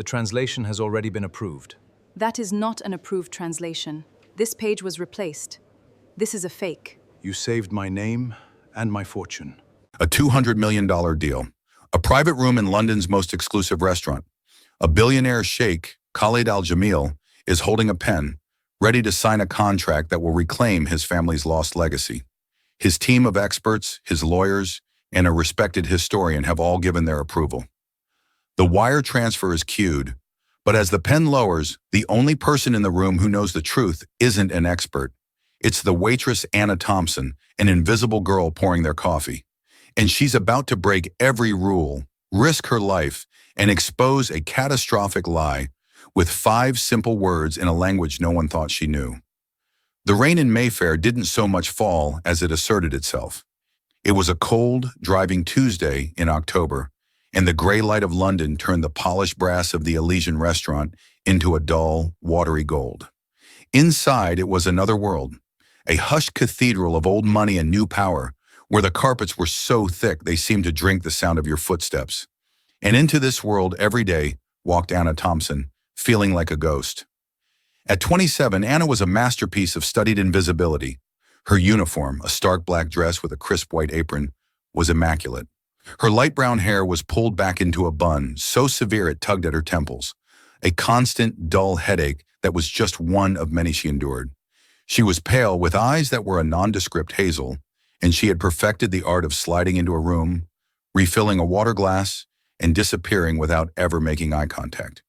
The translation has already been approved. That is not an approved translation. This page was replaced. This is a fake. You saved my name and my fortune. A $200 million deal. A private room in London's most exclusive restaurant. A billionaire sheikh, Khalid Al-Jamil, is holding a pen, ready to sign a contract that will reclaim his family's lost legacy. His team of experts, his lawyers, and a respected historian have all given their approval. The wire transfer is cued, but as the pen lowers, the only person in the room who knows the truth isn't an expert. It's the waitress Anna Thompson, an invisible girl pouring their coffee. And she's about to break every rule, risk her life, and expose a catastrophic lie with 5 simple words in a language no one thought she knew. The rain in Mayfair didn't so much fall as it asserted itself. It was a cold, driving Tuesday in October, and the gray light of London turned the polished brass of the Elysian restaurant into a dull, watery gold. Inside, it was another world, a hushed cathedral of old money and new power, where the carpets were so thick they seemed to drink the sound of your footsteps. And into this world every day walked Anna Thompson, feeling like a ghost. At 27, Anna was a masterpiece of studied invisibility. Her uniform, a stark black dress with a crisp white apron, was immaculate. Her light brown hair was pulled back into a bun, so severe it tugged at her temples, a constant, dull headache that was just one of many she endured. She was pale, with eyes that were a nondescript hazel, and she had perfected the art of sliding into a room, refilling a water glass, and disappearing without ever making eye contact.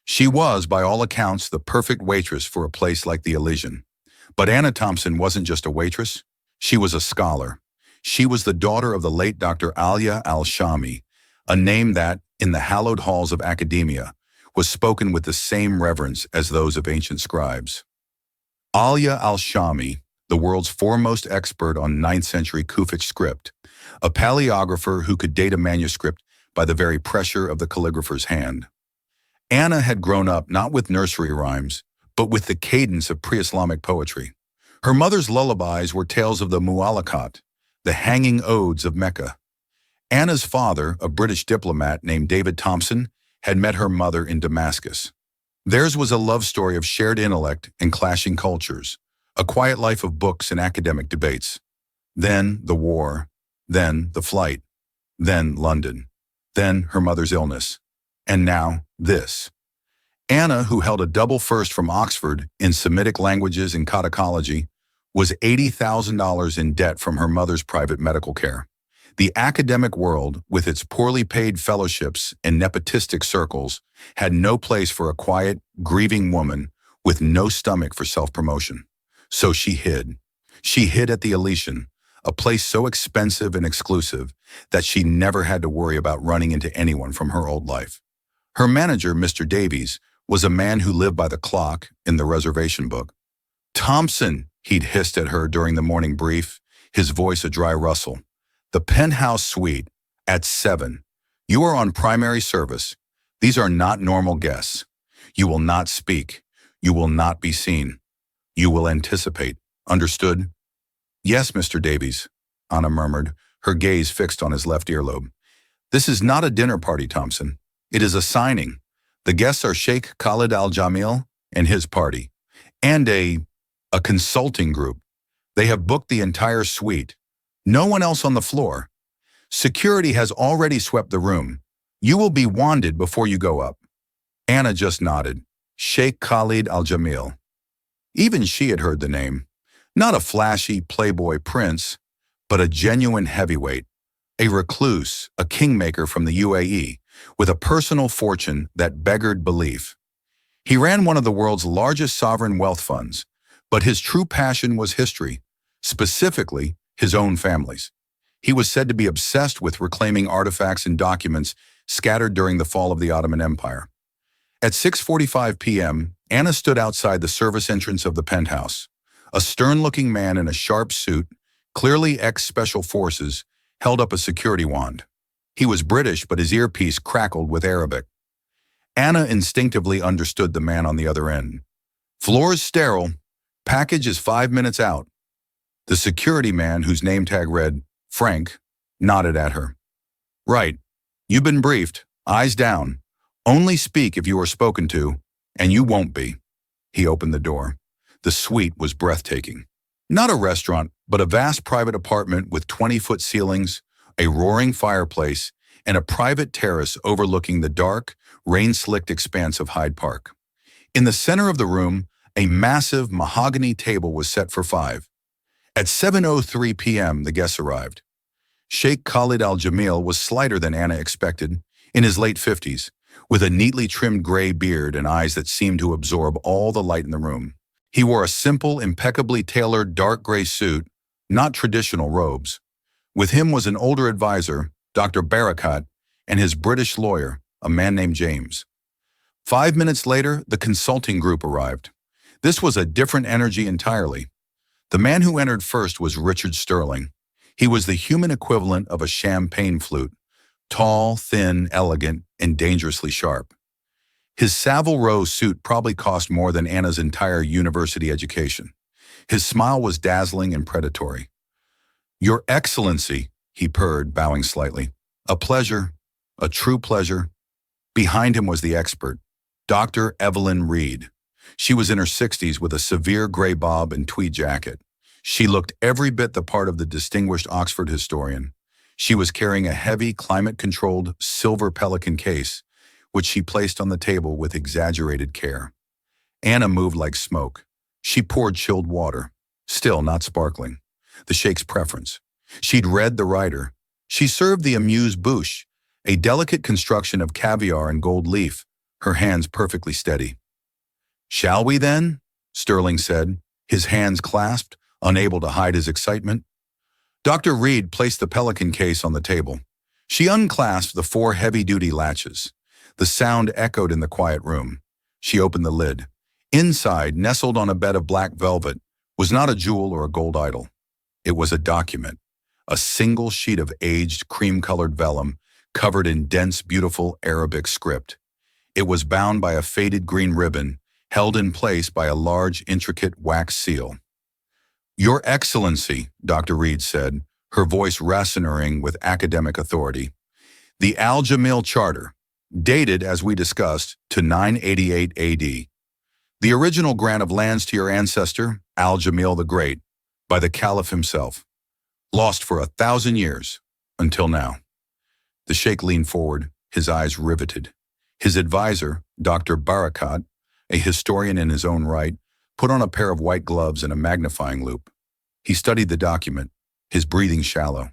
She was, by all accounts, the perfect waitress for a place like the Elysian. But Anna Thompson wasn't just a waitress, she was a scholar. She was the daughter of the late Dr. Alia al-Shami, a name that, in the hallowed halls of academia, was spoken with the same reverence as those of ancient scribes. Alia al-Shami, the world's foremost expert on 9th century Kufic script, a paleographer who could date a manuscript by the very pressure of the calligrapher's hand. Anna had grown up not with nursery rhymes, but with the cadence of pre-Islamic poetry. Her mother's lullabies were tales of the Mu'allaqat, the hanging odes of Mecca. Anna's father, a British diplomat named David Thompson, had met her mother in Damascus. Theirs was a love story of shared intellect and clashing cultures, a quiet life of books and academic debates. Then the war, then the flight, then London, then her mother's illness, and now this. Anna, who held a double first from Oxford in Semitic languages and codicology, was $80,000 in debt from her mother's private medical care. The academic world, with its poorly paid fellowships and nepotistic circles, had no place for a quiet, grieving woman with no stomach for self-promotion. So she hid. She hid at the Elysian, a place so expensive and exclusive that she never had to worry about running into anyone from her old life. Her manager, Mr. Davies, was a man who lived by the clock in the reservation book. "Thompson," he'd hissed at her during the morning brief, his voice a dry rustle. "The penthouse suite, at 7. You are on primary service. These are not normal guests. You will not speak. You will not be seen. You will anticipate. Understood?" "Yes, Mr. Davies," Anna murmured, her gaze fixed on his left earlobe. "This is not a dinner party, Thompson. It is a signing. The guests are Sheikh Khalid Al-Jamil and his party, and a consulting group. They have booked the entire suite. No one else on the floor. Security has already swept the room. You will be wanded before you go up." Anna just nodded. Sheikh Khalid Al-Jamil. Even she had heard the name. Not a flashy playboy prince, but a genuine heavyweight, a recluse, a kingmaker from the UAE, with a personal fortune that beggared belief. He ran one of the world's largest sovereign wealth funds, but his true passion was history, specifically his own family's. He was said to be obsessed with reclaiming artifacts and documents scattered during the fall of the Ottoman Empire. At 6:45 p.m., Anna stood outside the service entrance of the penthouse. A stern-looking man in a sharp suit, clearly ex-special forces, held up a security wand. He was British, but his earpiece crackled with Arabic. Anna instinctively understood the man on the other end. "Floor's sterile. Package is 5 minutes out." The security man, whose name tag read Frank, nodded at her. "Right. You've been briefed. Eyes down. Only speak if you are spoken to, and you won't be. He opened the door. The suite was breathtaking. Not a restaurant, but a vast private apartment with 20-foot ceilings, a roaring fireplace, and a private terrace overlooking the dark, rain-slicked expanse of Hyde Park. In the center of the room, a massive mahogany table was set for 5. At 7:03 p.m., the guests arrived. Sheikh Khalid al-Jamil was slighter than Anna expected, in his late 50s, with a neatly trimmed gray beard and eyes that seemed to absorb all the light in the room. He wore a simple, impeccably tailored dark gray suit, not traditional robes. With him was an older advisor, Dr. Barakat, and his British lawyer, a man named James. 5 minutes later, the consulting group arrived. This was a different energy entirely. The man who entered first was Richard Sterling. He was the human equivalent of a champagne flute, tall, thin, elegant, and dangerously sharp. His Savile Row suit probably cost more than Anna's entire university education. His smile was dazzling and predatory. "Your Excellency," he purred, bowing slightly. "A pleasure, a true pleasure." Behind him was the expert, Dr. Evelyn Reed. She was in her 60s with a severe gray bob and tweed jacket. She looked every bit the part of the distinguished Oxford historian. She was carrying a heavy, climate-controlled silver Pelican case, which she placed on the table with exaggerated care. Anna moved like smoke. She poured chilled water, still not sparkling, the Sheikh's preference. She'd read the writer. She served the amuse-bouche, a delicate construction of caviar and gold leaf, her hands perfectly steady. "Shall we then?" Sterling said, his hands clasped, unable to hide his excitement. Dr. Reed placed the Pelican case on the table. She unclasped the 4 heavy-duty latches. The sound echoed in the quiet room. She opened the lid. Inside, nestled on a bed of black velvet, was not a jewel or a gold idol. It was a document, a single sheet of aged, cream-colored vellum covered in dense, beautiful Arabic script. It was bound by a faded green ribbon, held in place by a large, intricate wax seal. "Your Excellency," Dr. Reed said, her voice rasonating with academic authority. "The Al-Jamil Charter, dated, as we discussed, to 988 AD. The original grant of lands to your ancestor, Al-Jamil the Great, by the Caliph himself. Lost for 1,000 years, until now." The Sheikh leaned forward, his eyes riveted. His advisor, Dr. Barakat, a historian in his own right, put on a pair of white gloves and a magnifying loupe. He studied the document, his breathing shallow.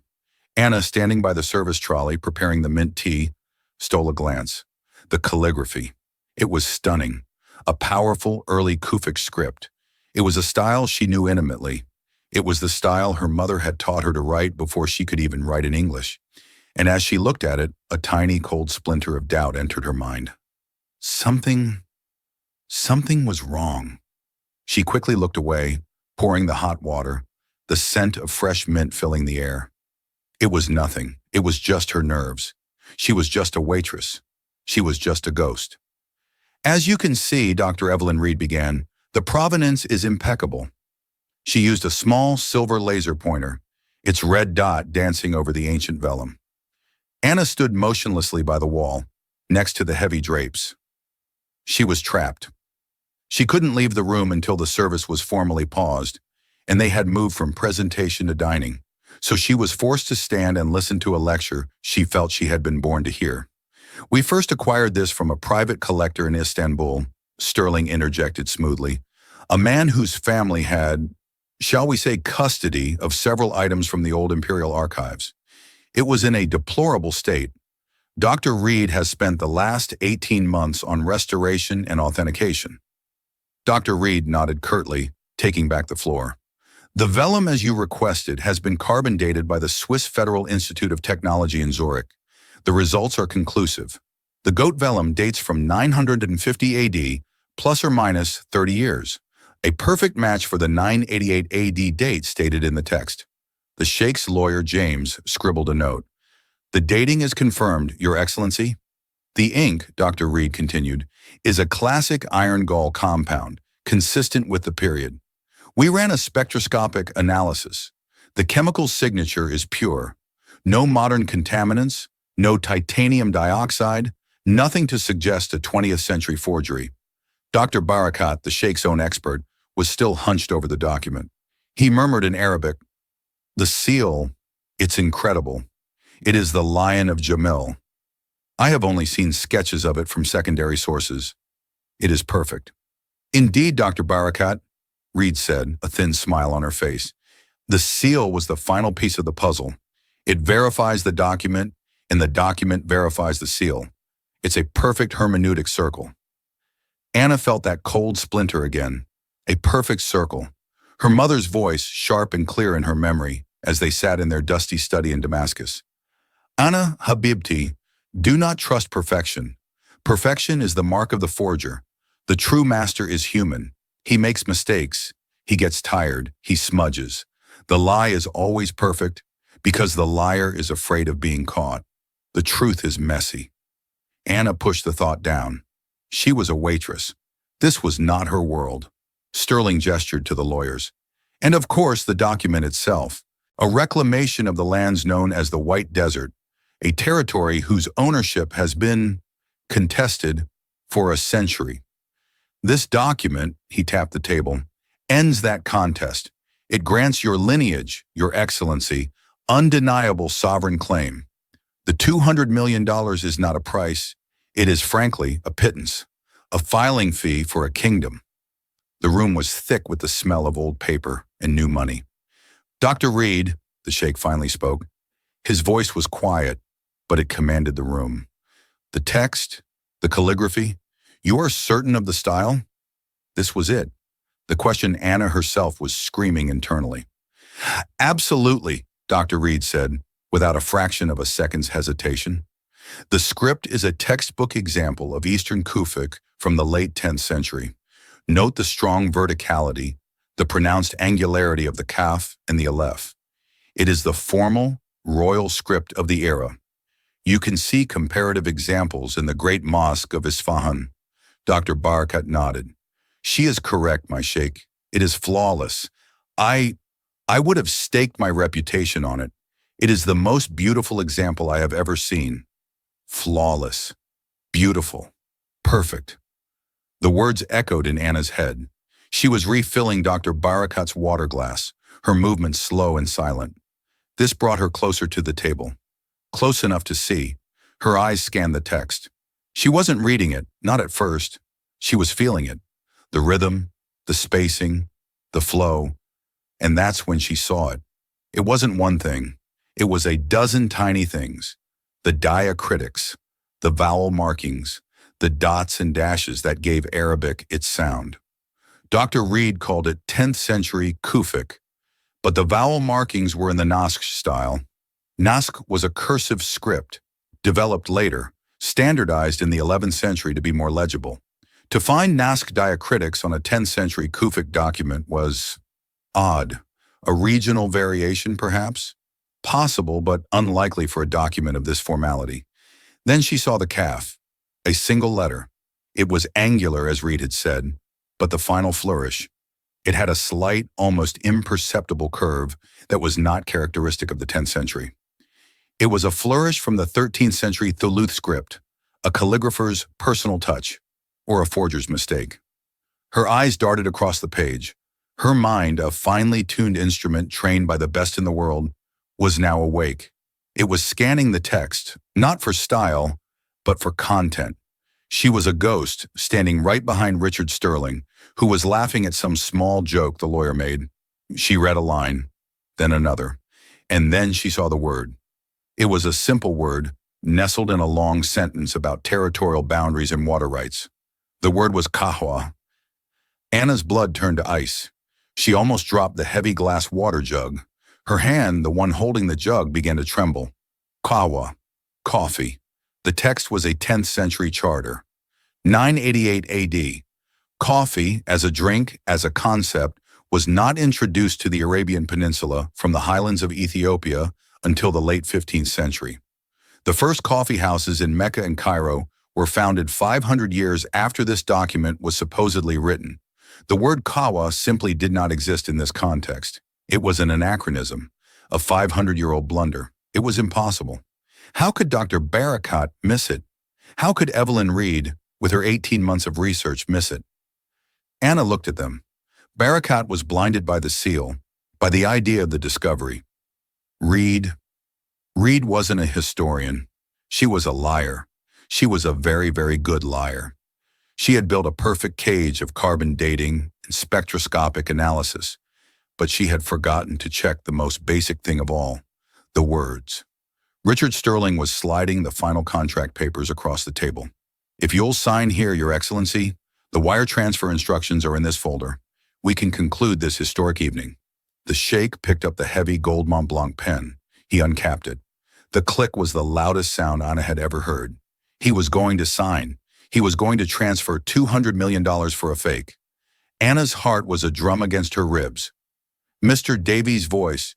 Anna, standing by the service trolley preparing the mint tea, stole a glance. The calligraphy. It was stunning. A powerful, early Kufic script. It was a style she knew intimately. It was the style her mother had taught her to write before she could even write in English. And as she looked at it, a tiny, cold splinter of doubt entered her mind. Something was wrong. She quickly looked away, pouring the hot water, the scent of fresh mint filling the air. It was nothing. It was just her nerves. She was just a waitress. She was just a ghost. "As you can see," Dr. Evelyn Reed began, "the provenance is impeccable." She used a small silver laser pointer, its red dot dancing over the ancient vellum. Anna stood motionlessly by the wall, next to the heavy drapes. She was trapped. She couldn't leave the room until the service was formally paused, and they had moved from presentation to dining, so she was forced to stand and listen to a lecture she felt she had been born to hear. "We first acquired this from a private collector in Istanbul," Sterling interjected smoothly, "a man whose family had, shall we say, custody of several items from the old imperial archives. It was in a deplorable state. Dr. Reed has spent the last 18 months on restoration and authentication." Dr. Reed nodded curtly, taking back the floor. "The vellum, as you requested, has been carbon dated by the Swiss Federal Institute of Technology in Zurich. The results are conclusive. The goat vellum dates from 950 AD, plus or minus 30 years. A perfect match for the 988 AD date stated in the text." The Sheikh's lawyer, James, scribbled a note. "The dating is confirmed, Your Excellency." "The ink," Dr. Reed continued, "is a classic iron gall compound, consistent with the period. We ran a spectroscopic analysis. The chemical signature is pure. No modern contaminants, no titanium dioxide, Nothing to suggest a 20th century forgery. Dr. Barakat, the Sheikh's own expert, was still hunched over the document. He murmured in Arabic, "The seal, it's incredible. It is the Lion of Jamil. I have only seen sketches of it from secondary sources. It is perfect." "Indeed, Dr. Barakat," Reed said, a thin smile on her face. "The seal was the final piece of the puzzle. It verifies the document, and the document verifies the seal. It's a perfect hermeneutic circle." Anna felt that cold splinter again. A perfect circle. Her mother's voice, sharp and clear in her memory, as they sat in their dusty study in Damascus. "Anna Habibti, do not trust perfection. Perfection is the mark of the forger. The true master is human. He makes mistakes. He gets tired. He smudges. The lie is always perfect because the liar is afraid of being caught. The truth is messy." Anna pushed the thought down. She was a waitress. This was not her world. Sterling gestured to the lawyers. "And of course the document itself, a reclamation of the lands known as the White Desert, a territory whose ownership has been contested for a century. This document," he tapped the table, "ends that contest. It grants your lineage, your excellency, undeniable sovereign claim. The $200 million is not a price. It is frankly a pittance, a filing fee for a kingdom." The room was thick with the smell of old paper and new money. "Dr. Reed," the Sheikh finally spoke. His voice was quiet, but it commanded the room. "The text, the calligraphy, you are certain of the style?" This was it. The question Anna herself was screaming internally. "Absolutely," Dr. Reed said, without a fraction of a second's hesitation. "The script is a textbook example of Eastern Kufic from the late 10th century. Note the strong verticality, the pronounced angularity of the kaf and the aleph. It is the formal, royal script of the era. You can see comparative examples in the great mosque of Isfahan." Dr. Barakat nodded. "She is correct, my sheikh. It is flawless. I would have staked my reputation on it. It is the most beautiful example I have ever seen. Flawless. Beautiful. Perfect." The words echoed in Anna's head. She was refilling Dr. Barakat's water glass, her movements slow and silent. This brought her closer to the table. Close enough to see. Her eyes scanned the text. She wasn't reading it, not at first. She was feeling it. The rhythm, the spacing, the flow. And that's when she saw it. It wasn't one thing. It was a dozen tiny things. The diacritics, the vowel markings, the dots and dashes that gave Arabic its sound. Dr. Reed called it 10th century Kufic, but the vowel markings were in the Naskh style. Naskh was a cursive script, developed later, standardized in the 11th century to be more legible. To find Naskh diacritics on a 10th century Kufic document was odd. A regional variation, perhaps? Possible, but unlikely for a document of this formality. Then she saw the kaf, a single letter. It was angular, as Reed had said, but the final flourish. It had a slight, almost imperceptible curve that was not characteristic of the 10th century. It was a flourish from the 13th century Thuluth script, a calligrapher's personal touch, or a forger's mistake. Her eyes darted across the page. Her mind, a finely tuned instrument trained by the best in the world, was now awake. It was scanning the text, not for style, but for content. She was a ghost, standing right behind Richard Sterling, who was laughing at some small joke the lawyer made. She read a line, then another, and then she saw the word. It was a simple word, nestled in a long sentence about territorial boundaries and water rights. The word was kahwa. Anna's blood turned to ice. She almost dropped the heavy glass water jug. Her hand, the one holding the jug, began to tremble. Kahwa, coffee. The text was a 10th century charter. 988 AD. Coffee, as a drink, as a concept, was not introduced to the Arabian Peninsula from the highlands of Ethiopia until the late 15th century. The first coffee houses in Mecca and Cairo were founded 500 years after this document was supposedly written. The word kahwa simply did not exist in this context. It was an anachronism, a 500-year-old blunder. It was impossible. How could Dr. Barakat miss it? How could Evelyn Reed, with her 18 months of research, miss it? Anna looked at them. Barakat was blinded by the seal, by the idea of the discovery. Reed wasn't a historian. She was a liar. She was a very, very good liar. She had built a perfect cage of carbon dating and spectroscopic analysis, but she had forgotten to check the most basic thing of all, the words. Richard Sterling was sliding the final contract papers across the table. If you'll sign here, Your Excellency, the wire transfer instructions are in this folder. We can conclude this historic evening. The Sheikh picked up the heavy gold Mont Blanc pen. He uncapped it. The click was the loudest sound Anna had ever heard. He was going to sign. He was going to transfer $200 million for a fake. Anna's heart was a drum against her ribs. Mr. Davies' voice,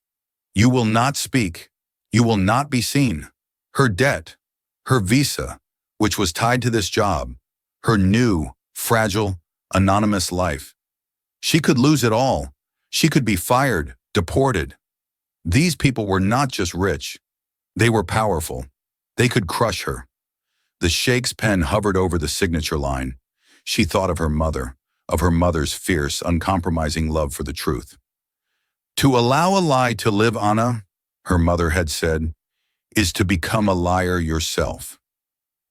"You will not speak. You will not be seen." Her debt, her visa, which was tied to this job, her new, fragile, anonymous life. She could lose it all. She could be fired, deported. These people were not just rich. They were powerful. They could crush her. The Sheikh's pen hovered over the signature line. She thought of her mother's fierce, uncompromising love for the truth. To allow a lie to live, Anna, her mother had said, is to become a liar yourself.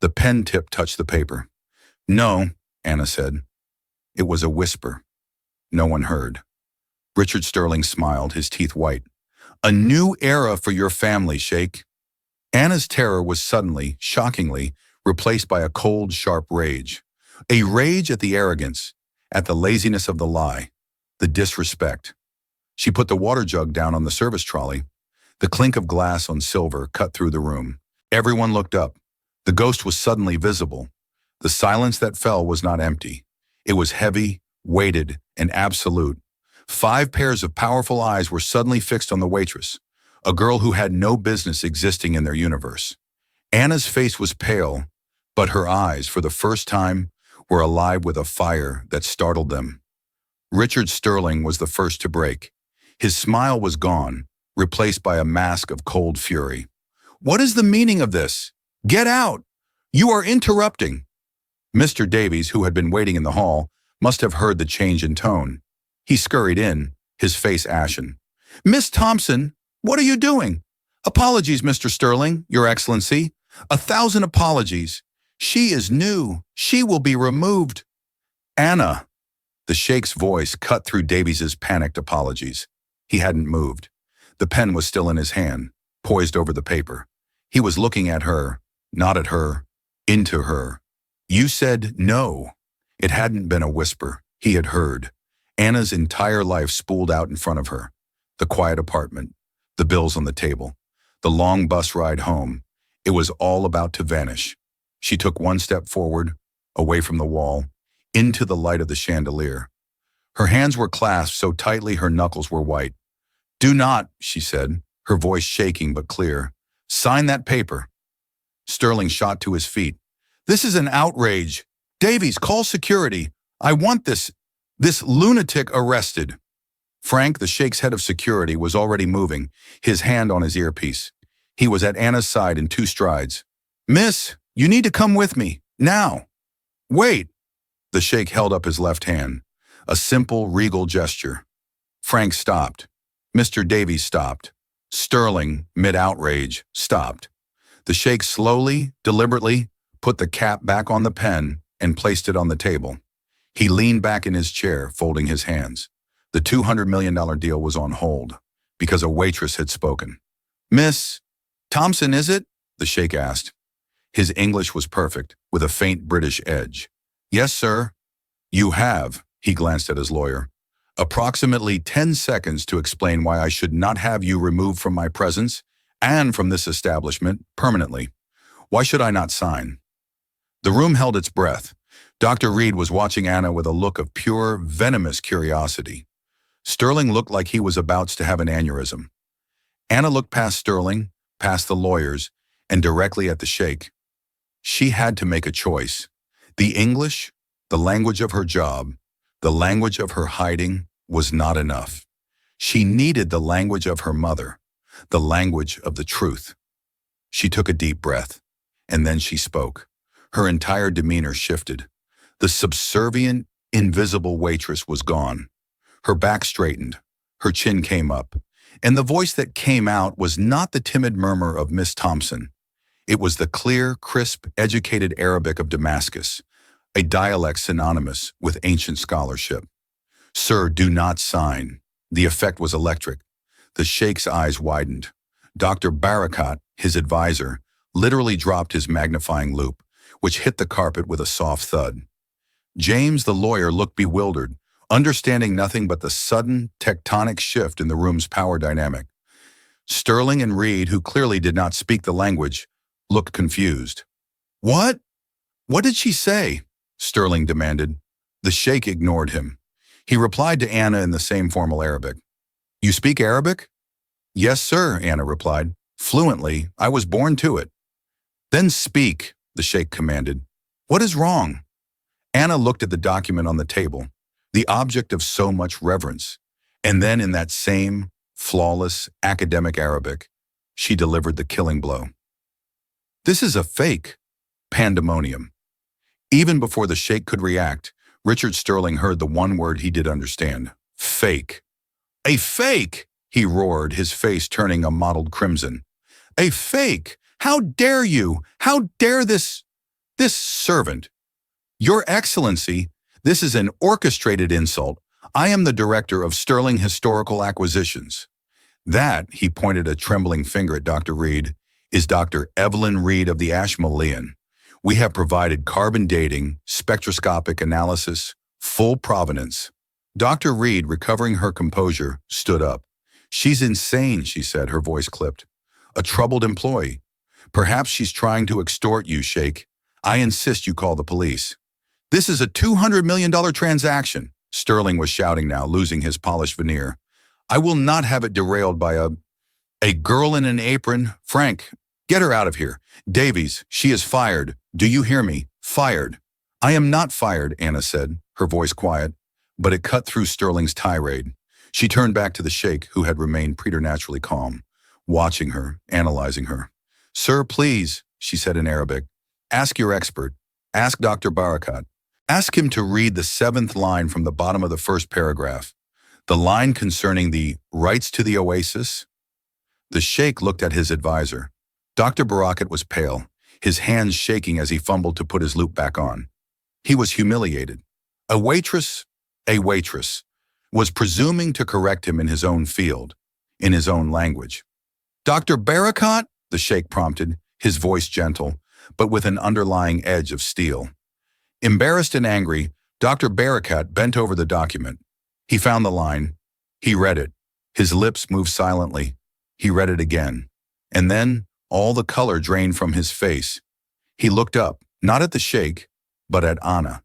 The pen tip touched the paper. No, Anna said. It was a whisper. No one heard. Richard Sterling smiled, his teeth white. A new era for your family, Sheikh. Anna's terror was suddenly, shockingly, replaced by a cold, sharp rage. A rage at the arrogance, at the laziness of the lie, the disrespect. She put the water jug down on the service trolley. The clink of glass on silver cut through the room. Everyone looked up. The ghost was suddenly visible. The silence that fell was not empty. It was heavy, weighted, and absolute. 5 pairs of powerful eyes were suddenly fixed on the waitress, a girl who had no business existing in their universe. Anna's face was pale, but her eyes, for the first time, were alive with a fire that startled them. Richard Sterling was the first to break. His smile was gone, replaced by a mask of cold fury. What is the meaning of this? Get out! You are interrupting. Mr. Davies, who had been waiting in the hall, must have heard the change in tone. He scurried in, his face ashen. Miss Thompson, what are you doing? Apologies, Mr. Sterling, Your Excellency. 1,000 apologies. She is new. She will be removed. Anna. The Sheikh's voice cut through Davies's panicked apologies. He hadn't moved. The pen was still in his hand, poised over the paper. He was looking at her, not at her, into her. You said no. It hadn't been a whisper. He had heard. Anna's entire life spooled out in front of her. The quiet apartment, the bills on the table, the long bus ride home. It was all about to vanish. She took one step forward, away from the wall, into the light of the chandelier. Her hands were clasped so tightly her knuckles were white. Do not, she said, her voice shaking but clear. Sign that paper. Sterling shot to his feet. This is an outrage. Davies, call security. I want this lunatic arrested. Frank, the Sheikh's head of security, was already moving, his hand on his earpiece. He was at Anna's side in 2 strides. Miss, you need to come with me, now. Wait. The Sheikh held up his left hand, a simple, regal gesture. Frank stopped. Mr. Davies stopped. Sterling, mid-outrage, stopped. The Sheikh slowly, deliberately, put the cap back on the pen and placed it on the table. He leaned back in his chair, folding his hands. The $200 million deal was on hold, because a waitress had spoken. Miss Thompson, is it? The Sheikh asked. His English was perfect, with a faint British edge. Yes, sir. You have, he glanced at his lawyer, approximately 10 seconds to explain why I should not have you removed from my presence and from this establishment permanently. Why should I not sign? The room held its breath. Dr. Reed was watching Anna with a look of pure, venomous curiosity. Sterling looked like he was about to have an aneurysm. Anna looked past Sterling, past the lawyers, and directly at the Sheikh. She had to make a choice. The English, the language of her job, the language of her hiding, was not enough. She needed the language of her mother, the language of the truth. She took a deep breath, and then she spoke. Her entire demeanor shifted. The subservient, invisible waitress was gone. Her back straightened. Her chin came up. And the voice that came out was not the timid murmur of Miss Thompson. It was the clear, crisp, educated Arabic of Damascus, a dialect synonymous with ancient scholarship. "Sir, do not sign." The effect was electric. The Sheikh's eyes widened. Dr. Barakat, his advisor, literally dropped his magnifying loupe, which hit the carpet with a soft thud. James, the lawyer, looked bewildered, understanding nothing but the sudden, tectonic shift in the room's power dynamic. Sterling and Reed, who clearly did not speak the language, looked confused. "What? What did she say?" Sterling demanded. The Sheikh ignored him. He replied to Anna in the same formal Arabic. "You speak Arabic?" "Yes, sir," Anna replied. "Fluently. I was born to it." "Then speak," the Sheikh commanded. "What is wrong?" Anna looked at the document on the table, the object of so much reverence, and then in that same, flawless, academic Arabic, she delivered the killing blow. "This is a fake." Pandemonium. Even before the Sheikh could react, Richard Sterling heard the one word he did understand: fake. "A fake!" he roared, his face turning a mottled crimson. "A fake! How dare you? How dare this servant? Your Excellency, this is an orchestrated insult. I am the director of Sterling Historical Acquisitions." That, he pointed a trembling finger at Dr. Reed, is Dr. Evelyn Reed of the Ashmolean. We have provided carbon dating, spectroscopic analysis, full provenance. Dr. Reed, recovering her composure, stood up. "She's insane," she said, her voice clipped. "A troubled employee. Perhaps she's trying to extort you, Sheikh. I insist you call the police." "This is a $200 million transaction," Sterling was shouting now, losing his polished veneer. "I will not have it derailed by a girl in an apron. Frank, get her out of here. Davies, she is fired. Do you hear me? Fired." "I am not fired," Anna said, her voice quiet, but it cut through Sterling's tirade. She turned back to the Sheikh, who had remained preternaturally calm, watching her, analyzing her. "Sir, please," she said in Arabic, "ask your expert. Ask Dr. Barakat. Ask him to read the 7th line from the bottom of the first paragraph, the line concerning the rights to the oasis." The Sheikh looked at his advisor. Dr. Barakat was pale, his hands shaking as he fumbled to put his loupe back on. He was humiliated. A waitress, was presuming to correct him in his own field, in his own language. "Dr. Barakat?" the Sheikh prompted, his voice gentle, but with an underlying edge of steel. Embarrassed and angry, Dr. Barakat bent over the document. He found the line. He read it. His lips moved silently. He read it again. And then all the color drained from his face. He looked up, not at the Sheikh, but at Anna.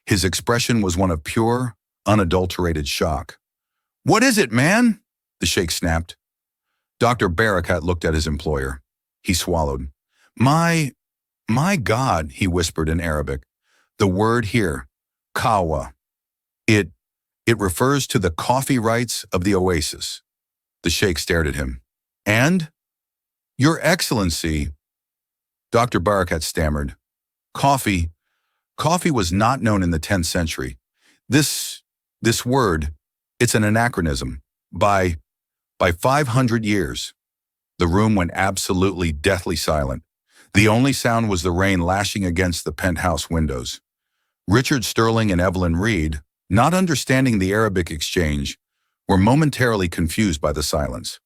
His expression was one of pure, unadulterated shock. "What is it, man?" the Sheikh snapped. Dr. Barakat looked at his employer. He swallowed. My God," he whispered in Arabic. "The word here, kawa. It refers to the coffee rights of the oasis." The Sheikh stared at him. "And? Your Excellency," Dr. Barakat stammered. Coffee was not known in the 10th century. This word, it's an anachronism. By 500 years. The room went absolutely deathly silent. The only sound was the rain lashing against the penthouse windows. Richard Sterling and Evelyn Reed, not understanding the Arabic exchange, were momentarily confused by the silence.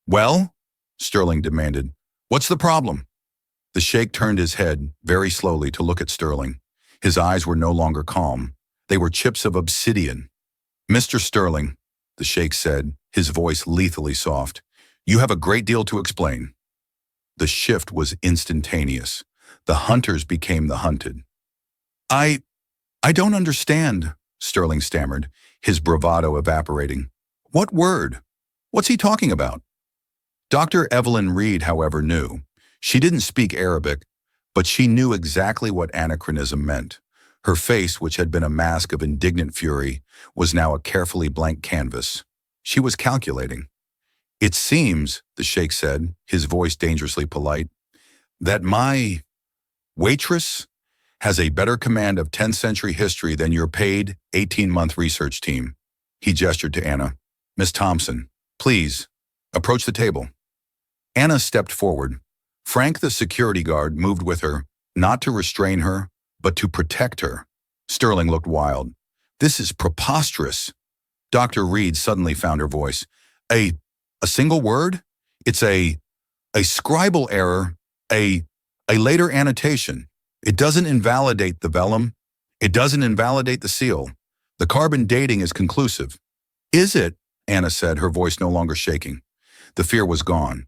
"Well?" Sterling demanded. "What's the problem?" The Sheikh turned his head, very slowly, to look at Sterling. His eyes were no longer calm. They were chips of obsidian. "Mr. Sterling," the Sheikh said, his voice lethally soft, "you have a great deal to explain." The shift was instantaneous. The hunters became the hunted. I don't understand," Sterling stammered, his bravado evaporating. "What word? What's he talking about?" Dr. Evelyn Reed, however, knew. She didn't speak Arabic, but she knew exactly what anachronism meant. Her face, which had been a mask of indignant fury, was now a carefully blank canvas. She was calculating. "It seems," the Sheikh said, his voice dangerously polite, "that my waitress has a better command of 10th century history than your paid 18-month research team. He gestured to Anna. Miss Thompson, please, approach the table. Anna stepped forward. Frank, the security guard, moved with her, not to restrain her, but to protect her. Sterling looked wild. This is preposterous. Dr. Reed suddenly found her voice. A single word? It's a scribal error, a later annotation. It doesn't invalidate the vellum. It doesn't invalidate the seal. The carbon dating is conclusive. Is it? Anna said, her voice no longer shaking. The fear was gone.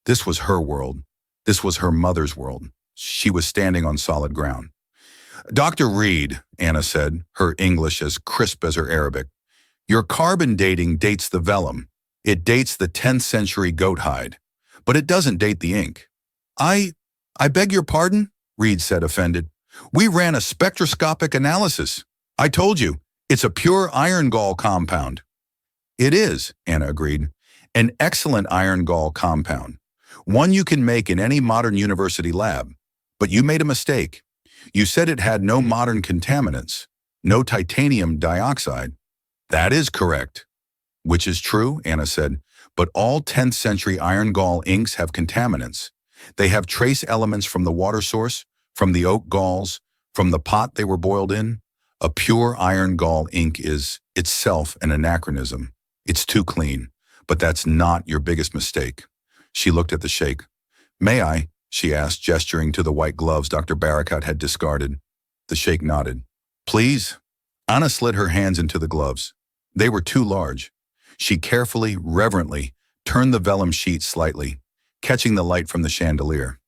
This was her world. This was her mother's world. She was standing on solid ground. Dr. Reed, Anna said, her English as crisp as her Arabic, your carbon dating dates the vellum. It dates the 10th century goat hide, but it doesn't date the ink. I beg your pardon? Reed said, offended. We ran a spectroscopic analysis. I told you, it's a pure iron gall compound. It is, Anna agreed, an excellent iron gall compound, one you can make in any modern university lab. But you made a mistake. You said it had no modern contaminants, no titanium dioxide. That is correct. Which is true, Anna said, but all 10th century iron gall inks have contaminants. They have trace elements from the water source, from the oak galls, from the pot they were boiled in. A pure iron gall ink is itself an anachronism. It's too clean, but that's not your biggest mistake. She looked at the sheikh. May I? She asked, gesturing to the white gloves Dr. Barakat had discarded. The sheikh nodded. Please? Anna slid her hands into the gloves. They were too large. She carefully, reverently, turned the vellum sheet slightly, catching the light from the chandelier.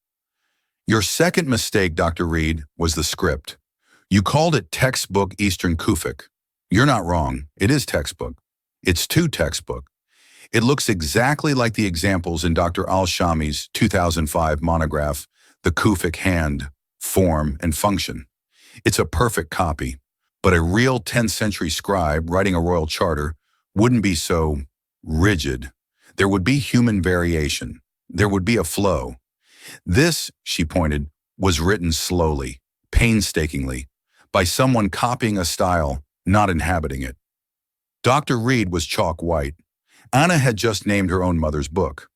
Your second mistake, Dr. Reed, was the script. You called it textbook Eastern Kufic. You're not wrong. It is textbook. It's too textbook. It looks exactly like the examples in Dr. Al-Shami's 2005 monograph, The Kufic Hand, Form, and Function. It's a perfect copy, but a real 10th century scribe writing a royal charter wouldn't be so rigid. There would be human variation. There would be a flow. This, she pointed, was written slowly, painstakingly, by someone copying a style, not inhabiting it. Dr. Reed was chalk white. Anna had just named her own mother's book.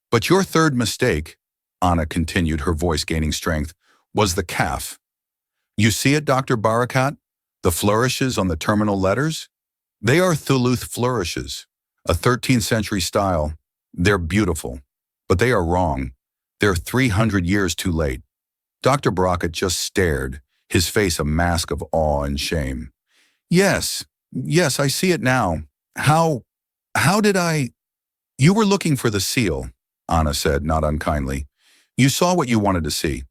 But your third mistake, Anna continued, her voice gaining strength, was the kaf. You see it, Dr. Barakat? The flourishes on the terminal letters? They are Thuluth flourishes, a 13th century style. They're beautiful, but they are wrong. They're 300 years too late. Dr. Barakat just stared, his face a mask of awe and shame. Yes, I see it now. How did I? You were looking for the seal, Anna said, not unkindly. You saw what you wanted to see.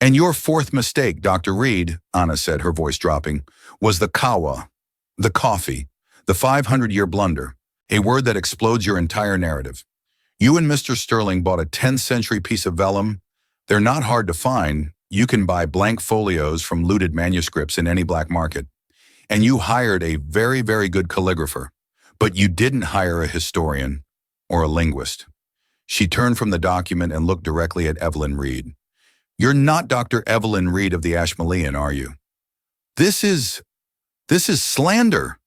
And your fourth mistake, Dr. Reed, Anna said, her voice dropping, was the kawa, the coffee, the 500-year blunder, a word that explodes your entire narrative. You and Mr. Sterling bought a 10th century piece of vellum. They're not hard to find. You can buy blank folios from looted manuscripts in any black market. And you hired a very, very good calligrapher, but you didn't hire a historian or a linguist. She turned from the document and looked directly at Evelyn Reed. You're not Dr. Evelyn Reed of the Ashmolean, are you? This is slander,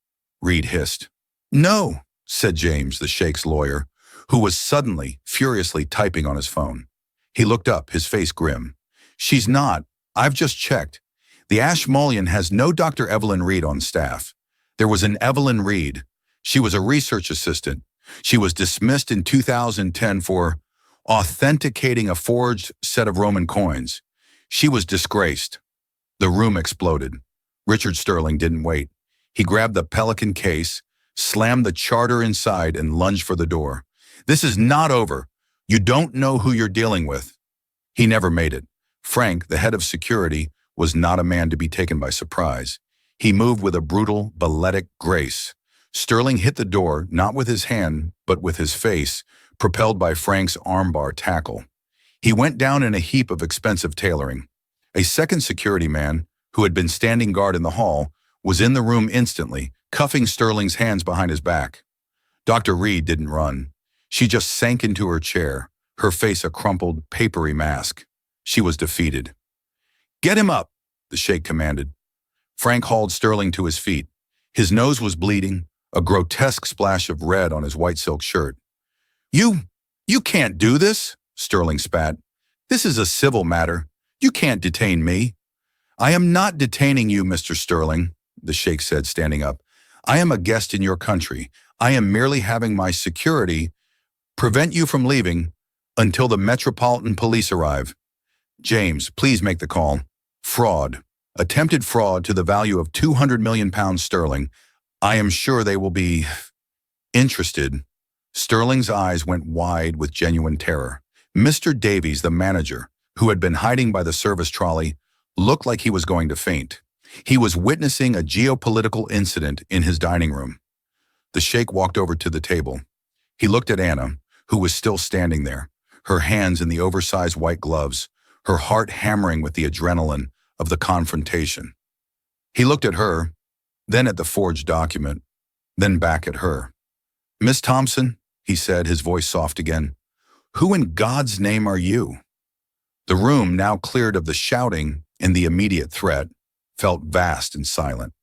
Reed hissed. No, said James, the sheikh's lawyer, who was suddenly, furiously typing on his phone. He looked up, his face grim. She's not. I've just checked. The Ashmolean has no Dr. Evelyn Reed on staff. There was an Evelyn Reed. She was a research assistant. She was dismissed in 2010 for authenticating a forged set of Roman coins. She was disgraced. The room exploded. Richard Sterling didn't wait. He grabbed the Pelican case, slammed the charter inside, and lunged for the door. This is not over. You don't know who you're dealing with. He never made it. Frank, the head of security, was not a man to be taken by surprise. He moved with a brutal, balletic grace. Sterling hit the door, not with his hand, but with his face, propelled by Frank's armbar tackle. He went down in a heap of expensive tailoring. A second security man, who had been standing guard in the hall, was in the room instantly, cuffing Sterling's hands behind his back. Dr. Reed didn't run. She just sank into her chair, her face a crumpled, papery mask. She was defeated. Get him up, the sheikh commanded. Frank hauled Sterling to his feet. His nose was bleeding, a grotesque splash of red on his white silk shirt. You can't do this, Sterling spat. This is a civil matter. You can't detain me. I am not detaining you, Mr. Sterling, the sheikh said, standing up. I am a guest in your country. I am merely having my security prevent you from leaving until the Metropolitan Police arrive. James, please make the call. Fraud. Attempted fraud to the value of 200 million pounds sterling. I am sure they will be interested. Sterling's eyes went wide with genuine terror. Mr. Davies, the manager, who had been hiding by the service trolley, looked like he was going to faint. He was witnessing a geopolitical incident in his dining room. The sheikh walked over to the table. He looked at Anna, who was still standing there, her hands in the oversized white gloves, her heart hammering with the adrenaline of the confrontation. He looked at her, then at the forged document, then back at her. Miss Thompson, he said, his voice soft again, who in God's name are you? The room, now cleared of the shouting and the immediate threat, felt vast and silent.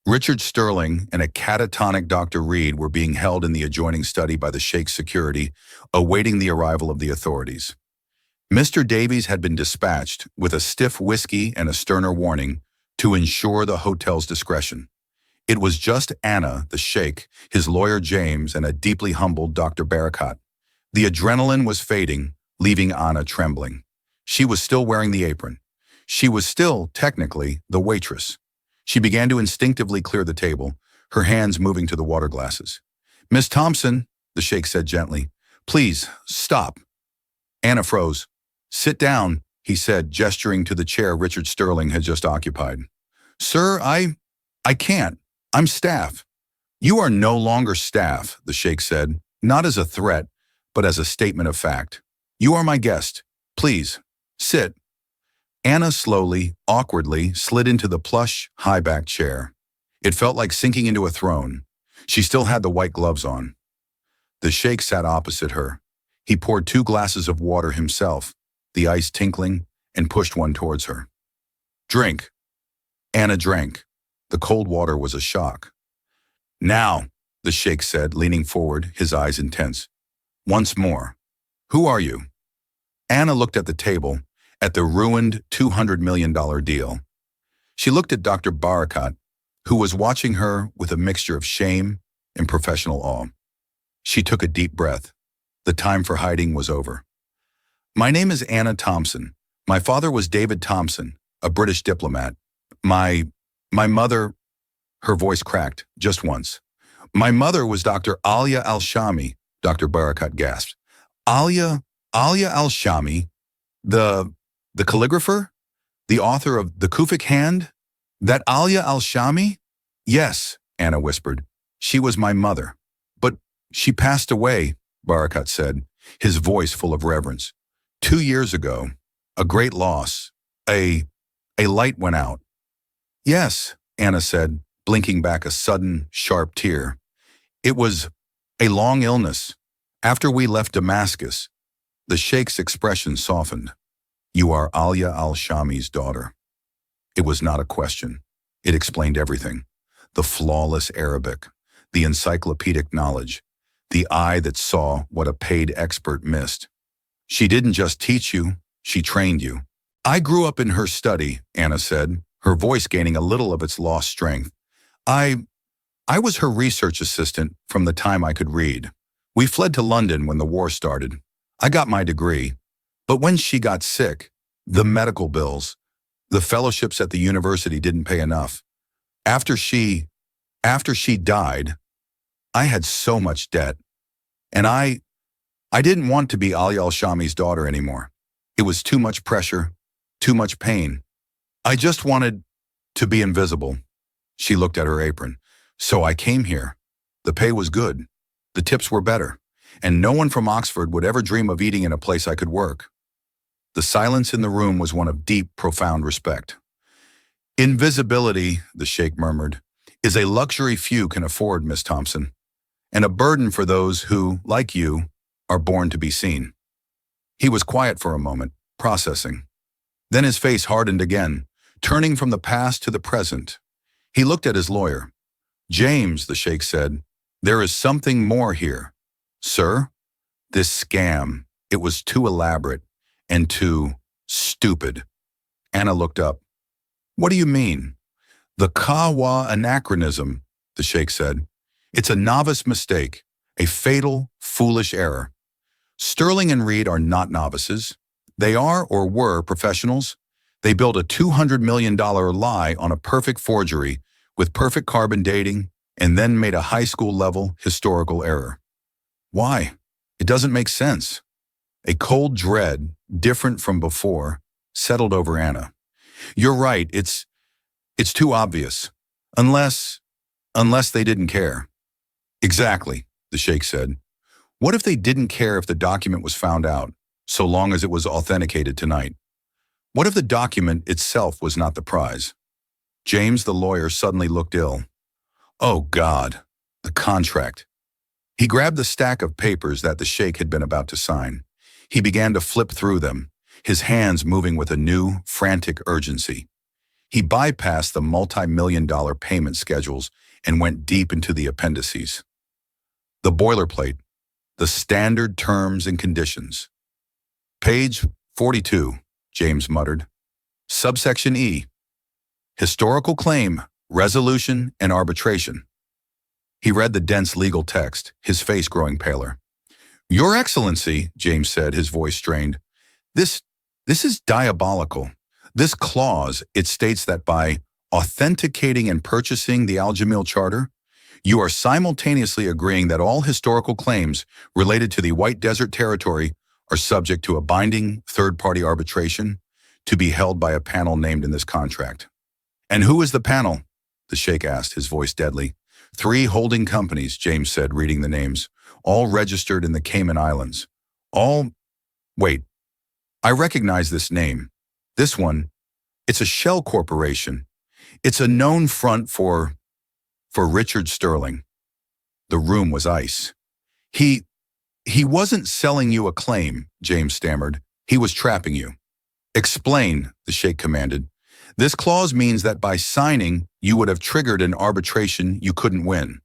Richard Sterling and a catatonic Dr. Reed were being held in the adjoining study by the sheikh's security, awaiting the arrival of the authorities. Mr. Davies had been dispatched with a stiff whiskey and a sterner warning to ensure the hotel's discretion. It was just Anna, the sheikh, his lawyer James, and a deeply humbled Dr. Barakat. The adrenaline was fading, leaving Anna trembling. She was still wearing the apron. She was still, technically, the waitress. She began to instinctively clear the table, her hands moving to the water glasses. Miss Thompson, the sheikh said gently, please, stop. Anna froze. Sit down, he said, gesturing to the chair Richard Sterling had just occupied. Sir, I can't. I'm staff. You are no longer staff, the sheikh said, not as a threat, but as a statement of fact. You are my guest. Please, sit. Anna slowly, awkwardly, slid into the plush, high-backed chair. It felt like sinking into a throne. She still had the white gloves on. The sheikh sat opposite her. He poured 2 glasses of water himself, the ice tinkling, and pushed one towards her. Drink. Anna drank. The cold water was a shock. Now, the sheikh said, leaning forward, his eyes intense. Once more. Who are you? Anna looked at the table, at the ruined $200 million deal. She looked at Dr. Barakat, who was watching her with a mixture of shame and professional awe. She took a deep breath. The time for hiding was over. My name is Anna Thompson. My father was David Thompson, a British diplomat. My mother, her voice cracked just once. My mother was Dr. Alia Al-Shami, Dr. Barakat gasped. Alia Al-Shami, the calligrapher? The author of The Kufic Hand? That Alia Al-Shami? Yes, Anna whispered. She was my mother. But she passed away, Barakat said, his voice full of reverence. 2 years ago, a great loss. A light went out. Yes, Anna said, blinking back a sudden, sharp tear. It was a long illness. After we left Damascus, the sheikh's expression softened. You are Alia Al-Shami's daughter. It was not a question. It explained everything. The flawless Arabic, the encyclopedic knowledge, the eye that saw what a paid expert missed. She didn't just teach you, she trained you. I grew up in her study, Anna said, her voice gaining a little of its lost strength. I was her research assistant from the time I could read. We fled to London when the war started. I got my degree. But when she got sick, the medical bills, the fellowships at the university didn't pay enough. After she died, I had so much debt. And I didn't want to be Ali Al-Shami's daughter anymore. It was too much pressure, too much pain. I just wanted to be invisible. She looked at her apron. So I came here. The pay was good. The tips were better. And no one from Oxford would ever dream of eating in a place I could work. The silence in the room was one of deep, profound respect. Invisibility, the sheikh murmured, is a luxury few can afford, Miss Thompson, and a burden for those who, like you, are born to be seen. He was quiet for a moment, processing. Then his face hardened again, turning from the past to the present. He looked at his lawyer. James, the sheikh said, there is something more here. Sir, this scam, it was too elaborate and too stupid. Anna looked up. What do you mean? The Kawa anachronism, the sheikh said. It's a novice mistake, a fatal, foolish error. Sterling and Reed are not novices. They are or were professionals. They built a $200 million lie on a perfect forgery with perfect carbon dating and then made a high school level historical error. Why? It doesn't make sense. A cold dread, different from before, settled over Anna. You're right, it's too obvious. Unless they didn't care. Exactly, the sheikh said. What if they didn't care if the document was found out, so long as it was authenticated tonight? What if the document itself was not the prize? James, the lawyer, suddenly looked ill. Oh, God, the contract. He grabbed the stack of papers that the sheikh had been about to sign. He began to flip through them, his hands moving with a new, frantic urgency. He bypassed the multi-million-dollar payment schedules and went deep into the appendices. The boilerplate, the standard terms and conditions. Page 42, James muttered. Subsection E. Historical claim, resolution, and arbitration. He read the dense legal text, his face growing paler. Your Excellency, James said, his voice strained, this is diabolical. This clause, it states that by authenticating and purchasing the Al Jamil Charter, you are simultaneously agreeing that all historical claims related to the White Desert Territory are subject to a binding third-party arbitration to be held by a panel named in this contract. And who is the panel? The sheikh asked, his voice deadly. 3 holding companies, James said, reading the names, all registered in the Cayman Islands. Wait, I recognize this name. This one, it's a shell corporation. It's a known front for Richard Sterling. The room was ice. He wasn't selling you a claim, James stammered. He was trapping you. Explain, the sheikh commanded. This clause means that by signing, you would have triggered an arbitration you couldn't win.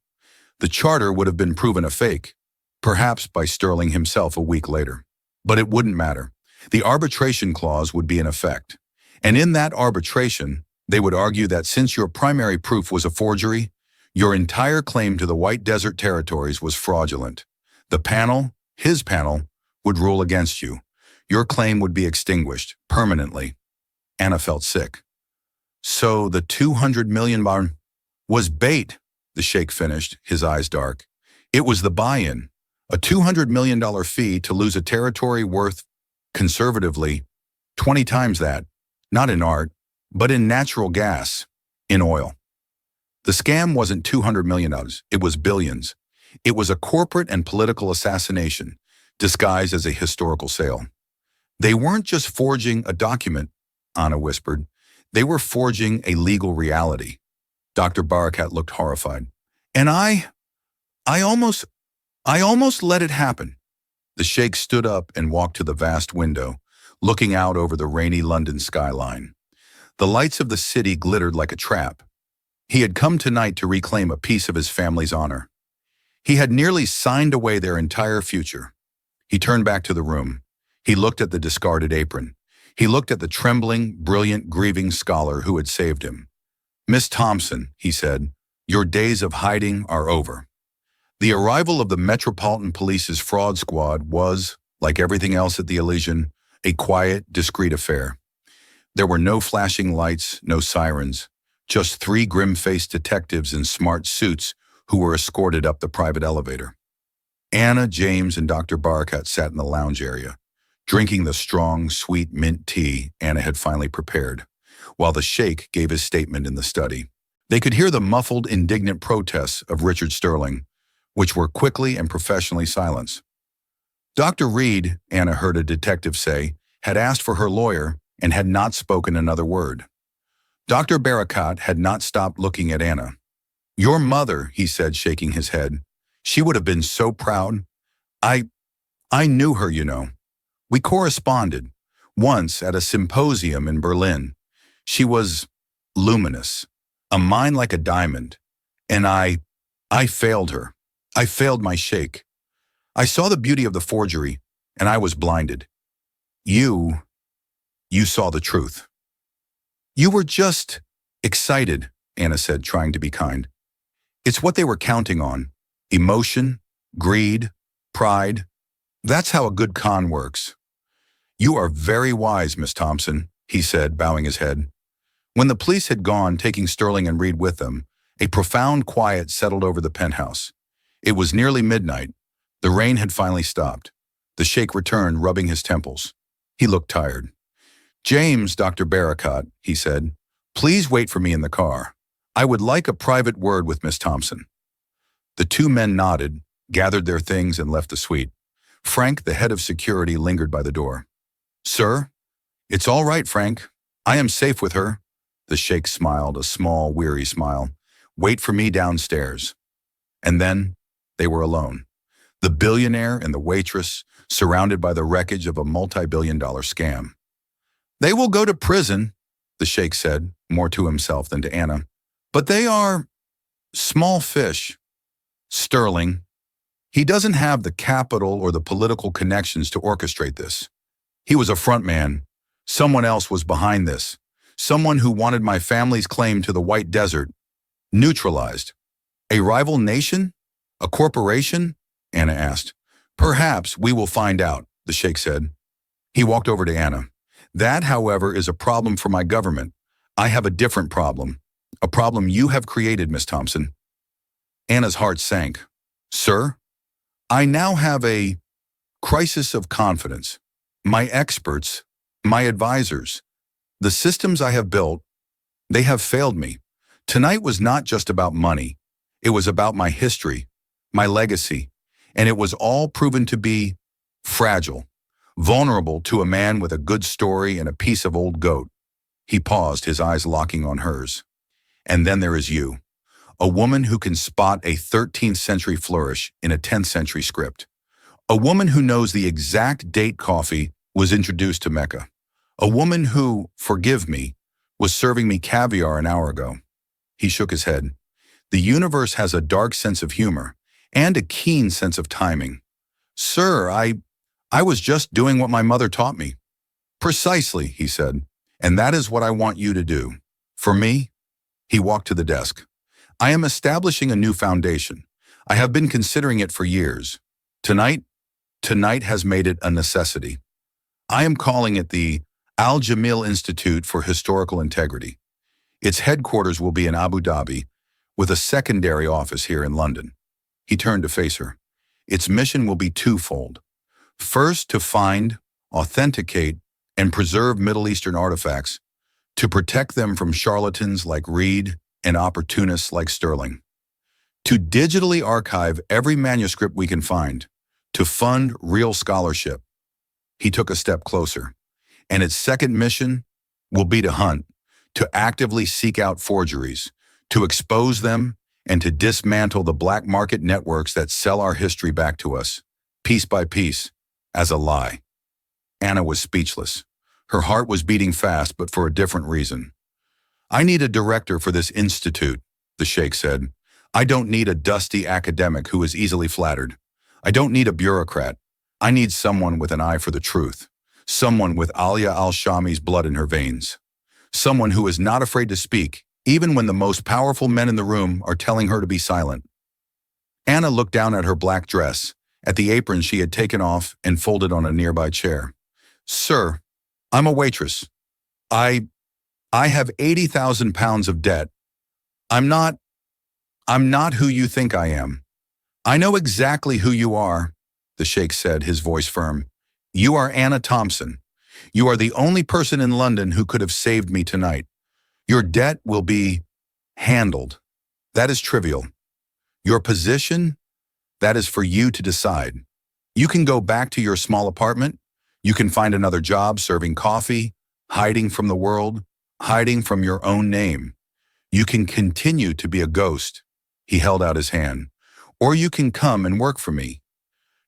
The charter would have been proven a fake, perhaps by Sterling himself a week later. But it wouldn't matter. The arbitration clause would be in effect. And in that arbitration, they would argue that since your primary proof was a forgery, your entire claim to the White Desert Territories was fraudulent. The panel, his panel, would rule against you. Your claim would be extinguished permanently. Anna felt sick. So the $200 million was bait, the sheikh finished, his eyes dark. It was the buy-in, a $200 million fee to lose a territory worth, conservatively, 20 times that, not in art, but in natural gas, in oil. The scam wasn't $200 million, it was billions. It was a corporate and political assassination, disguised as a historical sale. They weren't just forging a document, Anna whispered. They were forging a legal reality. Dr. Barakat looked horrified. And I almost let it happen. The sheikh stood up and walked to the vast window, looking out over the rainy London skyline. The lights of the city glittered like a trap. He had come tonight to reclaim a piece of his family's honor. He had nearly signed away their entire future. He turned back to the room. He looked at the discarded apron. He looked at the trembling, brilliant, grieving scholar who had saved him. Miss Thompson, he said, your days of hiding are over. The arrival of the Metropolitan Police's fraud squad was, like everything else at the Elysian, a quiet, discreet affair. There were no flashing lights, no sirens, just 3 grim-faced detectives in smart suits who were escorted up the private elevator. Anna, James, and Dr. Barakat sat in the lounge area, drinking the strong, sweet mint tea Anna had finally prepared, while the sheikh gave his statement in the study. They could hear the muffled, indignant protests of Richard Sterling, which were quickly and professionally silenced. Dr. Reed, Anna heard a detective say, had asked for her lawyer and had not spoken another word. Dr. Barakat had not stopped looking at Anna. Your mother, he said, shaking his head. She would have been so proud. I knew her, you know. We corresponded, once at a symposium in Berlin. She was luminous, a mind like a diamond, and I failed her. I failed my sheikh. I saw the beauty of the forgery, and I was blinded. You saw the truth. You were just excited, Anna said, trying to be kind. It's what they were counting on. Emotion, greed, pride. That's how a good con works. You are very wise, Miss Thompson, he said, bowing his head. When the police had gone, taking Sterling and Reed with them, a profound quiet settled over the penthouse. It was nearly midnight. The rain had finally stopped. The sheikh returned, rubbing his temples. He looked tired. James, Dr. Barakat, he said, please wait for me in the car. I would like a private word with Miss Thompson. The two men nodded, gathered their things, and left the suite. Frank, the head of security, lingered by the door. Sir? It's all right, Frank. I am safe with her. The sheikh smiled, a small, weary smile. Wait for me downstairs. And then they were alone. The billionaire and the waitress, surrounded by the wreckage of a multi-billion-dollar scam. They will go to prison, the sheikh said, more to himself than to Anna. But they are small fish. Sterling, he doesn't have the capital or the political connections to orchestrate this. He was a front man. Someone else was behind this. Someone who wanted my family's claim to the White Desert neutralized. A rival nation? A corporation? Anna asked. Perhaps we will find out, the sheikh said. He walked over to Anna. That, however, is a problem for my government. I have a different problem. A problem you have created, Miss Thompson. Anna's heart sank. Sir, I now have a crisis of confidence. My experts, my advisors, the systems I have built, they have failed me. Tonight was not just about money. It was about my history, my legacy, and it was all proven to be fragile, vulnerable to a man with a good story and a piece of old goat. He paused, his eyes locking on hers. And then there is you, a woman who can spot a 13th century flourish in a 10th century script. A woman who knows the exact date coffee was introduced to Mecca. A woman who, forgive me, was serving me caviar an hour ago. He shook his head. The universe has a dark sense of humor and a keen sense of timing. Sir, I was just doing what my mother taught me. Precisely, he said, and that is what I want you to do. For me, he walked to the desk. I am establishing a new foundation. I have been considering it for years. Tonight has made it a necessity. I am calling it the Al Jamil Institute for Historical Integrity. Its headquarters will be in Abu Dhabi, with a secondary office here in London. He turned to face her. Its mission will be twofold. First, to find, authenticate, and preserve Middle Eastern artifacts, to protect them from charlatans like Reed and opportunists like Sterling. To digitally archive every manuscript we can find, to fund real scholarship. He took a step closer. And its second mission will be to hunt, to actively seek out forgeries, to expose them, and to dismantle the black market networks that sell our history back to us, piece by piece, as a lie. Anna was speechless. Her heart was beating fast, but for a different reason. I need a director for this institute, the sheikh said. I don't need a dusty academic who is easily flattered. I don't need a bureaucrat. I need someone with an eye for the truth. Someone with Alia al-Shami's blood in her veins. Someone who is not afraid to speak, even when the most powerful men in the room are telling her to be silent. Anna looked down at her black dress, at the apron she had taken off and folded on a nearby chair. Sir, I'm a waitress. I have 80,000 pounds of debt. I'm not who you think I am. I know exactly who you are, the sheikh said, his voice firm. You are Anna Thompson. You are the only person in London who could have saved me tonight. Your debt will be handled. That is trivial. Your position, that is for you to decide. You can go back to your small apartment. You can find another job serving coffee, hiding from the world, hiding from your own name. You can continue to be a ghost. He held out his hand. Or you can come and work for me.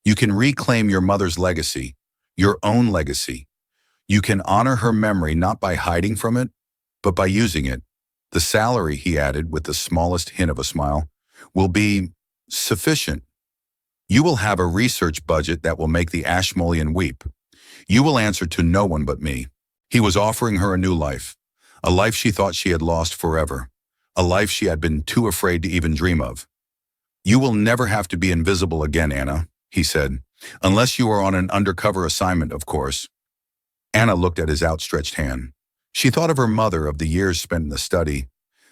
You can reclaim your mother's legacy, your own legacy. You can honor her memory not by hiding from it, But by using it, the salary, he added with the smallest hint of a smile, will be sufficient. You will have a research budget that will make the Ashmolean weep. You will answer to no one but me. He was offering her a new life, a life she thought she had lost forever, a life she had been too afraid to even dream of. You will never have to be invisible again, Anna, he said, unless you are on an undercover assignment, of course. Anna looked at his outstretched hand. She thought of her mother, of the years spent in the study,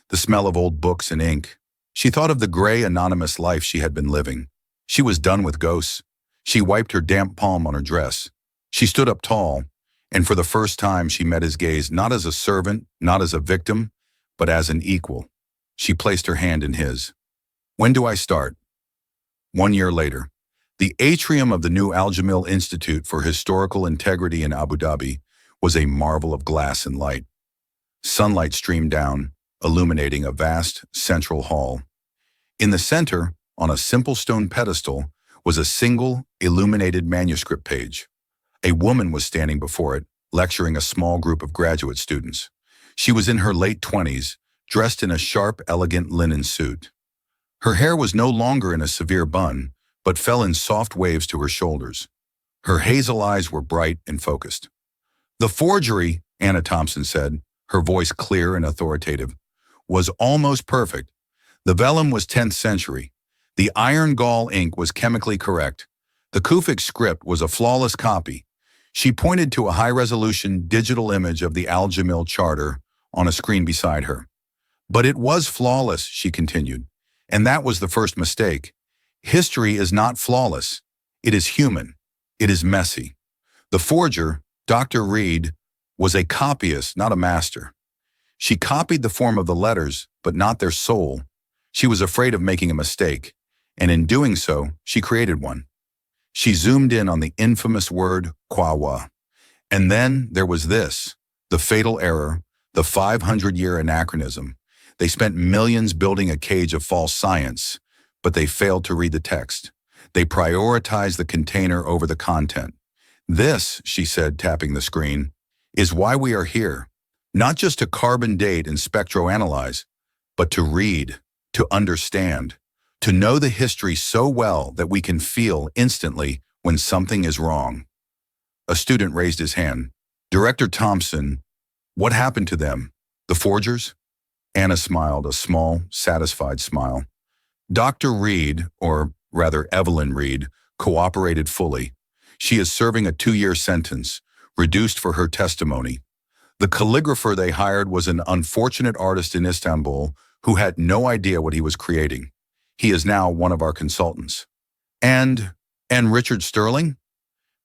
the smell of old books and ink. She thought of the gray, anonymous life she had been living. She was done with ghosts. She wiped her damp palm on her dress. She stood up tall, and for the first time she met his gaze, not as a servant, not as a victim, but as an equal. She placed her hand in his. When do I start? 1 year later. The atrium of the new Al Jamil Institute for Historical Integrity in Abu Dhabi was a marvel of glass and light. Sunlight streamed down, illuminating a vast central hall. In the center, on a simple stone pedestal, was a single, illuminated manuscript page. A woman was standing before it, lecturing a small group of graduate students. She was in her late 20s, dressed in a sharp, elegant linen suit. Her hair was no longer in a severe bun, but fell in soft waves to her shoulders. Her hazel eyes were bright and focused. The forgery, Anna Thompson said, her voice clear and authoritative, was almost perfect. The vellum was 10th century. The iron gall ink was chemically correct. The Kufic script was a flawless copy. She pointed to a high-resolution digital image of the Al Jamil Charter on a screen beside her. But it was flawless, she continued, and that was the first mistake. History is not flawless. It is human. It is messy. The forger, Dr. Reed, was a copyist, not a master. She copied the form of the letters, but not their soul. She was afraid of making a mistake, and in doing so, she created one. She zoomed in on the infamous word Kwawa. And then there was this, the fatal error, the 500-year anachronism. They spent millions building a cage of false science, but they failed to read the text. They prioritized the container over the content. This, she said, tapping the screen, is why we are here. Not just to carbon date and spectroanalyze, but to read, to understand, to know the history so well that we can feel instantly when something is wrong. A student raised his hand. Director Thompson, what happened to them? The forgers? Anna smiled, a small, satisfied smile. Dr. Reed, or rather Evelyn Reed, cooperated fully. She is serving a 2-year sentence, reduced for her testimony. The calligrapher they hired was an unfortunate artist in Istanbul who had no idea what he was creating. He is now one of our consultants. And Richard Sterling?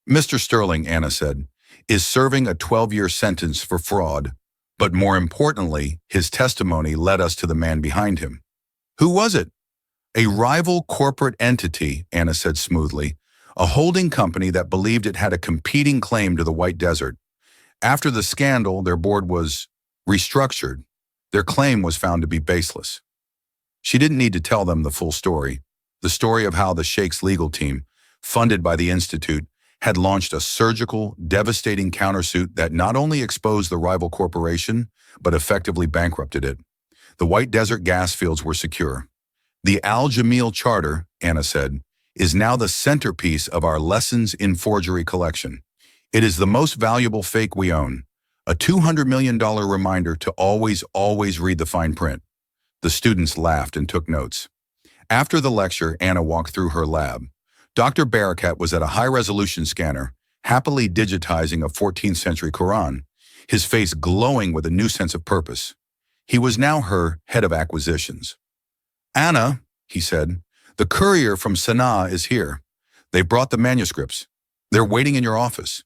Mr. Sterling, Anna said, is serving a 12-year sentence for fraud, but more importantly, his testimony led us to the man behind him. Who was it? A rival corporate entity, Anna said smoothly, a holding company that believed it had a competing claim to the White Desert. After the scandal, their board was restructured. Their claim was found to be baseless. She didn't need to tell them the full story, the story of how the Sheikh's legal team, funded by the Institute, had launched a surgical, devastating countersuit that not only exposed the rival corporation, but effectively bankrupted it. The White Desert gas fields were secure. The Al Jamil Charter, Anna said, is now the centerpiece of our Lessons in Forgery collection. It is the most valuable fake we own, a $200 million reminder to always read the fine print. The students laughed and took notes. After the lecture, Anna walked through her lab. Dr. Barakat was at a high-resolution scanner, happily digitizing a 14th century Quran, his face glowing with a new sense of purpose. He was now her head of acquisitions. Anna, he said, the courier from Sana'a is here. They brought the manuscripts. They're waiting in your office.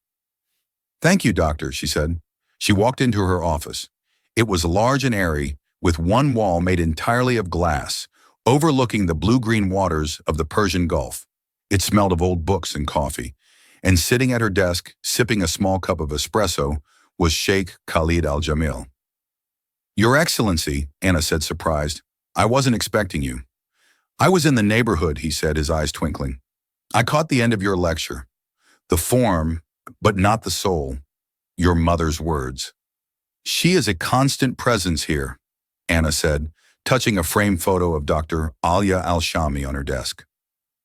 Thank you, doctor, she said. She walked into her office. It was large and airy, with one wall made entirely of glass, overlooking the blue-green waters of the Persian Gulf. It smelled of old books and coffee, and sitting at her desk, sipping a small cup of espresso, was Sheikh Khalid Al Jamil. Your Excellency, Anna said, surprised, I wasn't expecting you. I was in the neighborhood, he said, his eyes twinkling. I caught the end of your lecture. The form, but not the soul. Your mother's words. She is a constant presence here, Anna said, touching a framed photo of Dr. Alia Al-Shami on her desk.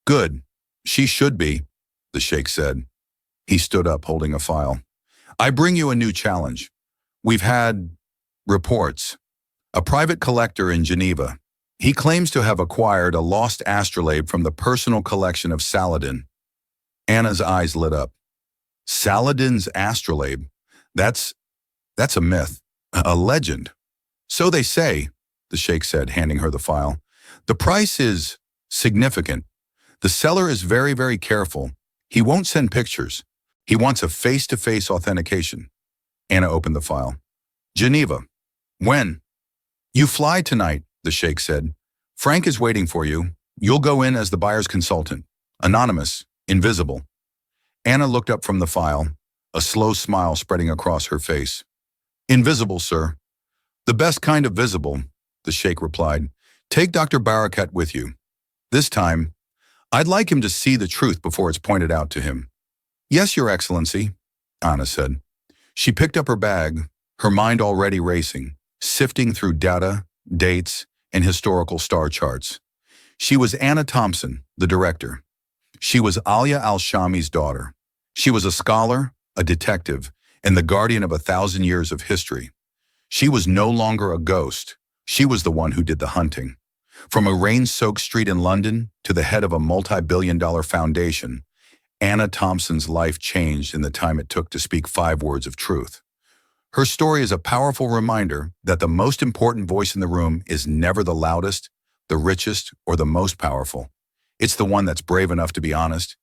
Good. She should be, the sheikh said. He stood up, holding a file. I bring you a new challenge. We've had reports. A private collector in Geneva. He claims to have acquired a lost astrolabe from the personal collection of Saladin. Anna's eyes lit up. Saladin's astrolabe? That's a myth, a legend. So they say, the sheikh said, handing her the file. The price is significant. The seller is very, very careful. He won't send pictures. He wants a face-to-face authentication. Anna opened the file. Geneva. When? You fly tonight, the sheikh said. Frank is waiting for you. You'll go in as the buyer's consultant. Anonymous, invisible. Anna looked up from the file, a slow smile spreading across her face. Invisible, sir. The best kind of visible, the sheikh replied. Take Dr. Barakat with you. This time, I'd like him to see the truth before it's pointed out to him. Yes, Your Excellency, Anna said. She picked up her bag, her mind already racing, sifting through data, dates, and historical star charts. She was Anna Thompson, the director. She was Alia Al-Shami's daughter. She was a scholar, a detective, and the guardian of 1,000 years of history. She was no longer a ghost. She was the one who did the hunting. From a rain-soaked street in London to the head of a multi-billion-dollar foundation, Anna Thompson's life changed in the time it took to speak 5 words of truth. Her story is a powerful reminder that the most important voice in the room is never the loudest, the richest, or the most powerful. It's the one that's brave enough to be honest.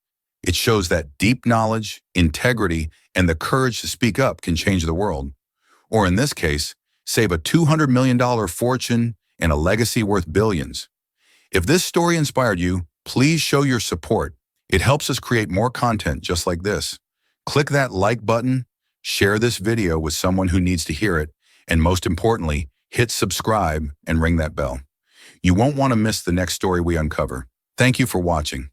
It shows that deep knowledge, integrity, and the courage to speak up can change the world. Or in this case, save a $200 million fortune and a legacy worth billions. If this story inspired you, please show your support. It helps us create more content just like this. Click that like button, share this video with someone who needs to hear it, and most importantly, hit subscribe and ring that bell. You won't want to miss the next story we uncover. Thank you for watching.